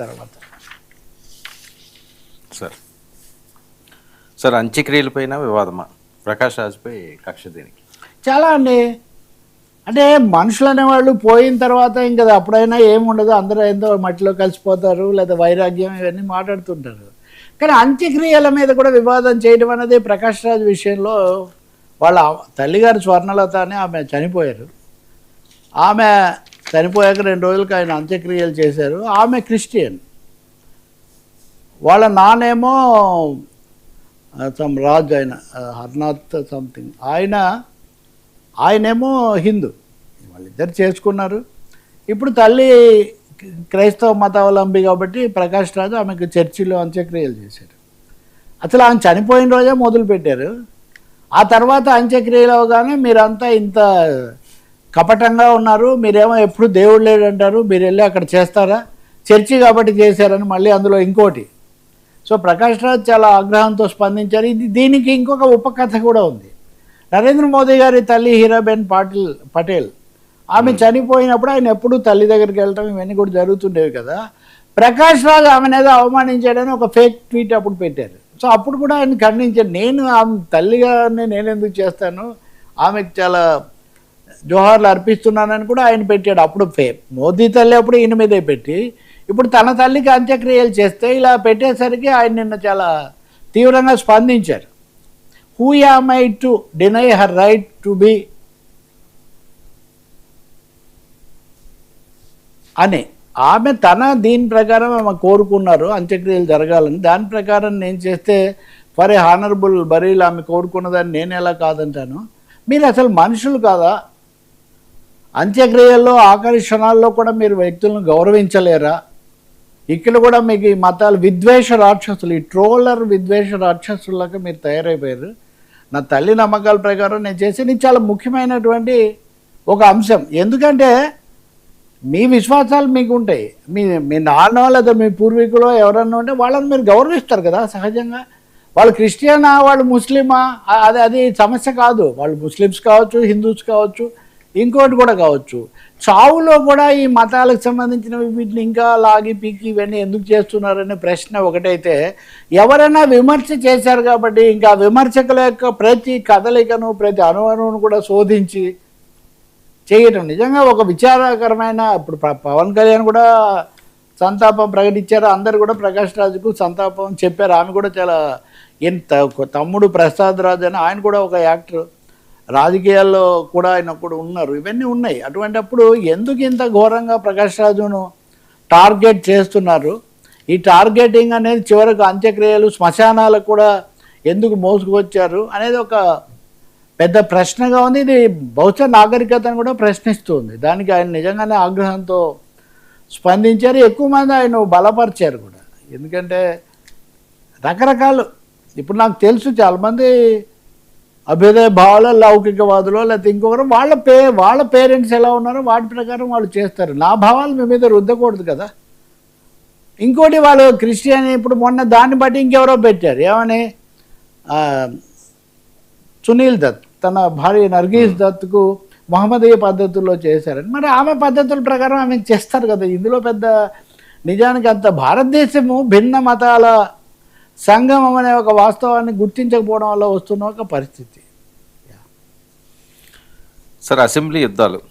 తర్వాత. సార్ అంత్యక్రియలపైన వివాదమా? ప్రకాష్ రాజ్పై కక్ష దేనికి? చాలా అండి. అంటే మనుషులు అనేవాళ్ళు పోయిన తర్వాత ఇంకా అప్పుడైనా ఏముండదు, అందరూ ఏందో మట్టిలో కలిసిపోతారు, లేదా వైరాగ్యం ఇవన్నీ మాట్లాడుతుంటారు. కానీ అంత్యక్రియల మీద కూడా వివాదం చేయడం అనేది ప్రకాష్ రాజ్ విషయంలో, వాళ్ళ తల్లిగారు స్వర్ణలత అని ఆమె చనిపోయారు. ఆమె చనిపోయాక 2 రోజులకి ఆయన అంత్యక్రియలు చేశారు. ఆమె క్రిస్టియన్, వాళ్ళ నానేమో రాజు, ఆయన హర్నాథ్ సంథింగ్, ఆయనేమో హిందూ. వాళ్ళిద్దరు చేసుకున్నారు. ఇప్పుడు తల్లి క్రైస్తవ మతావలంబి కాబట్టి ప్రకాష్ రాజు ఆమెకు చర్చిలో అంత్యక్రియలు చేశారు. అసలు ఆమె చనిపోయిన రోజే మొదలుపెట్టారు. ఆ తర్వాత అంత్యక్రియలు అవగానే మీరంతా ఇంత కపటంగా ఉన్నారు, మీరేమో ఎప్పుడు దేవుడు లేడంటారు, మీరు వెళ్ళి అక్కడ చేస్తారా, చర్చి కాబట్టి చేశారని మళ్ళీ అందులో ఇంకోటి. సో ప్రకాష్ రాజ్ చాలా ఆగ్రహంతో స్పందించారు. దీనికి ఇంకొక ఉపకథ కూడా ఉంది. నరేంద్ర మోదీ గారి తల్లి హీరాబెన్ పటేల్ ఆమె చనిపోయినప్పుడు ఆయన ఎప్పుడు తల్లి దగ్గరికి వెళ్ళటం ఇవన్నీ కూడా జరుగుతుండేవి కదా. ప్రకాష్ రాజ్ ఆమెను ఏదో అవమానించాడని ఒక ఫేక్ ట్వీట్ అప్పుడు పెట్టారు. సో అప్పుడు కూడా ఆయన ఖండించాడు. నేను ఆమె తల్లిగారిని నేను ఎందుకు చేస్తాను, ఆమెకు చాలా జోహార్లు అర్పిస్తున్నానని కూడా ఆయన పెట్టాడు. అప్పుడు మోదీ తల్లి అప్పుడు ఈయన మీదే పెట్టి, ఇప్పుడు తన తల్లికి అంత్యక్రియలు చేస్తే ఇలా పెట్టేసరికి ఆయన నిన్న చాలా తీవ్రంగా స్పందించారు. Who am I to deny her right to be అని ఆమె దీని ప్రకారం ఆమె కోరుకున్నారు అంత్యక్రియలు జరగాలని. దాని ప్రకారం నేను చేస్తే ఫర్ ఏ హానరబుల్ బరీల్ ఆమె కోరుకున్నదాన్ని నేను ఎలా కాదంటాను? మీరు అసలు మనుషులు కాదా? అంత్యక్రియల్లో ఆఖరి క్షణాల్లో కూడా మీరు వ్యక్తులను గౌరవించలేరా? ఇక్కడ కూడా మీకు ఈ మతాలు విద్వేష రాక్షసులు, ఈ ట్రోలర్ విద్వేష రాక్షసులాగా మీరు తయారైపోయారు. నా తల్లి నమ్మకాల ప్రకారం నేను చేసేది చాలా ముఖ్యమైనటువంటి ఒక అంశం. ఎందుకంటే మీ విశ్వాసాలు మీకు ఉంటాయి, మీ నాన్న లేదా మీ పూర్వీకులు ఎవరన్నా ఉంటే వాళ్ళని మీరు గౌరవిస్తారు కదా సహజంగా. వాళ్ళు క్రిస్టియనా, వాళ్ళు ముస్లిమా, అది సమస్య కాదు. వాళ్ళు ముస్లిమ్స్ కావచ్చు, హిందూస్ కావచ్చు, ఇంకోటి కూడా కావచ్చు. చావులో కూడా ఈ మతాలకు సంబంధించినవి వీటిని ఇంకా లాగి పీకి ఇవన్నీ ఎందుకు చేస్తున్నారనే ప్రశ్న ఒకటైతే, ఎవరైనా విమర్శ చేశారు కాబట్టి ఇంకా విమర్శకుల యొక్క ప్రతి కదలికను ప్రతి అణువును కూడా శోధించి చేయటం నిజంగా ఒక విచారకరమైన. ఇప్పుడు పవన్ కళ్యాణ్ కూడా సంతాపం ప్రకటించారు, అందరు కూడా ప్రకాష్ రాజుకు సంతాపం చెప్పారు. ఆమె కూడా చాలా తమ్ముడు ప్రసాద్ రాజ్ అని ఆయన కూడా ఒక యాక్టర్, రాజకీయాల్లో కూడా ఆయన కూడా ఉన్నారు, ఇవన్నీ ఉన్నాయి. అటువంటిప్పుడు ఎందుకు ఇంత ఘోరంగా ప్రకాష్ రాజును టార్గెట్ చేస్తున్నారు? ఈ టార్గెటింగ్ అనేది చివరకు అంత్యక్రియలు శ్మశానాలకు కూడా ఎందుకు మోసుకొచ్చారు అనేది ఒక పెద్ద ప్రశ్నగా ఉంది. ఇది బహుశా నాగరికతను కూడా ప్రశ్నిస్తుంది. దానికి ఆయన నిజంగానే ఆగ్రహంతో స్పందించారు. ఎక్కువ మంది ఆయన బలపరిచారు కూడా. ఎందుకంటే రకరకాలు, ఇప్పుడు నాకు తెలుసు చాలామంది అభ్యుదయ భావాలు, లౌకికవాదులు, లేకపోతే ఇంకొకరు వాళ్ళ పేరెంట్స్ ఎలా ఉన్నారో వాటి ప్రకారం వాళ్ళు చేస్తారు. నా భావాలు మీ మీద రుద్దకూడదు కదా. ఇంకోటి వాళ్ళు క్రిస్టియన్, ఇప్పుడు మొన్న దాన్ని బట్టి ఇంకెవరో పెట్టారు ఏమని, సునీల్ దత్ తన భార్య నర్గీస్ దత్కు మహమ్మదీయ పద్ధతుల్లో చేశారని. మరి ఆమె పద్ధతుల ప్రకారం ఆమె చేస్తారు కదా. ఇందులో పెద్ద నిజానికి అంత భారతదేశము భిన్న మతాల సంగమం అనే ఒక వాస్తవాన్ని గుర్తించకపోవడం వల్ల వస్తున్న ఒక పరిస్థితి. సార్ అసెంబ్లీ యుద్ధాలు